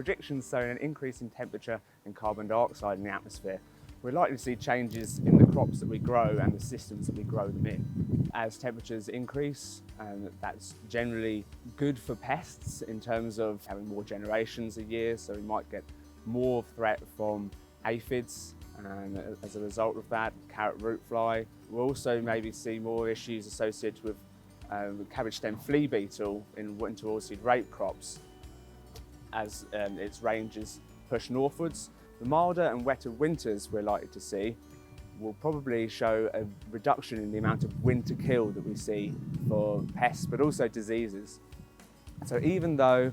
predictions show an increase in temperature and carbon dioxide in the atmosphere. We're likely to see changes in the crops that we grow and the systems that we grow them in. As temperatures increase, that's generally good for pests in terms of having more generations a year, so we might get more threat from aphids as a result of that, carrot root fly. We'll also maybe see more issues associated with cabbage stem flea beetle in winter oilseed rape crops as its ranges push northwards. The milder and wetter winters we're likely to see will probably show a reduction in the amount of winter kill that we see for pests, but also diseases. So even though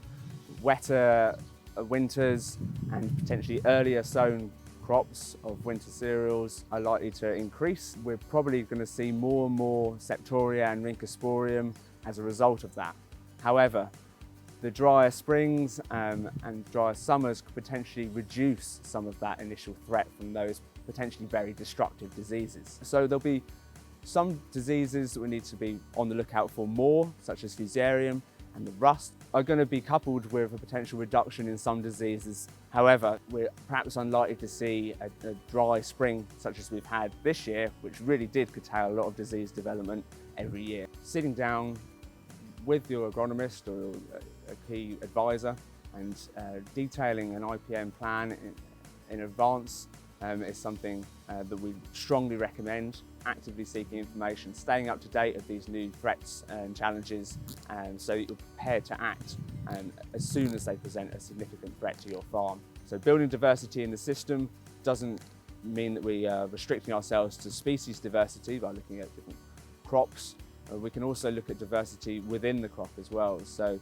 wetter winters and potentially earlier sown crops of winter cereals are likely to increase, we're probably going to see more and more Septoria and Rhynchosporium as a result of that. However, the drier springs and drier summers could potentially reduce some of that initial threat from those potentially very destructive diseases. So there'll be some diseases that we need to be on the lookout for more, such as Fusarium and the rust, are going to be coupled with a potential reduction in some diseases. However, we're perhaps unlikely to see a dry spring such as we've had this year, which really did curtail a lot of disease development every year. Sitting down with your agronomist or a key advisor and detailing an IPM plan in advance is something that we strongly recommend. Actively seeking information, staying up to date of these new threats and challenges, so that you're prepared to act as soon as they present a significant threat to your farm. So building diversity in the system doesn't mean that we are restricting ourselves to species diversity by looking at different crops. We can also look at diversity within the crop as well. So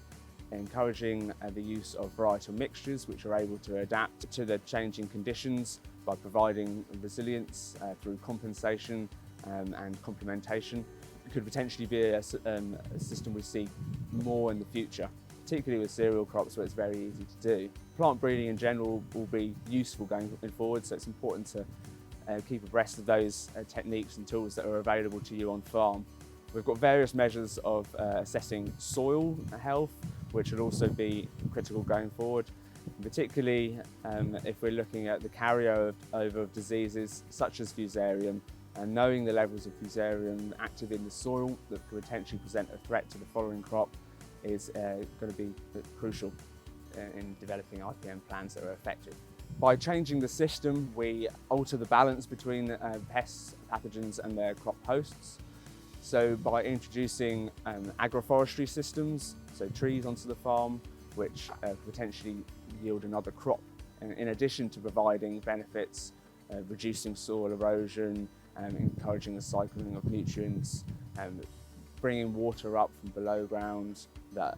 encouraging the use of varietal mixtures which are able to adapt to the changing conditions by providing resilience through compensation and complementation. It could potentially be a system we see more in the future, particularly with cereal crops where it's very easy to do. Plant breeding in general will be useful going forward, so it's important to keep abreast of those techniques and tools that are available to you on farm. We've got various measures of assessing soil health, which would also be critical going forward, particularly if we're looking at the carryover of diseases such as Fusarium, and knowing the levels of Fusarium active in the soil that could potentially present a threat to the following crop is going to be crucial in developing IPM plans that are effective. By changing the system, we alter the balance between pests, pathogens and their crop hosts. So by introducing agroforestry systems, so trees onto the farm, which potentially yield another crop, and in addition to providing benefits, reducing soil erosion, encouraging the cycling of nutrients, bringing water up from below ground that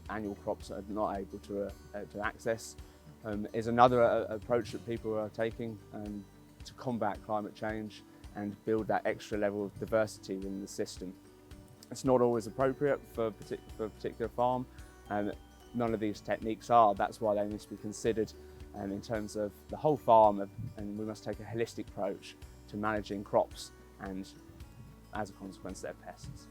annual crops are not able to access, is another approach that people are taking to combat climate change and build that extra level of diversity within the system. It's not always appropriate for a particular farm, and none of these techniques are. That's why they need to be considered in terms of the whole farm, and we must take a holistic approach to managing crops and, as a consequence, their pests.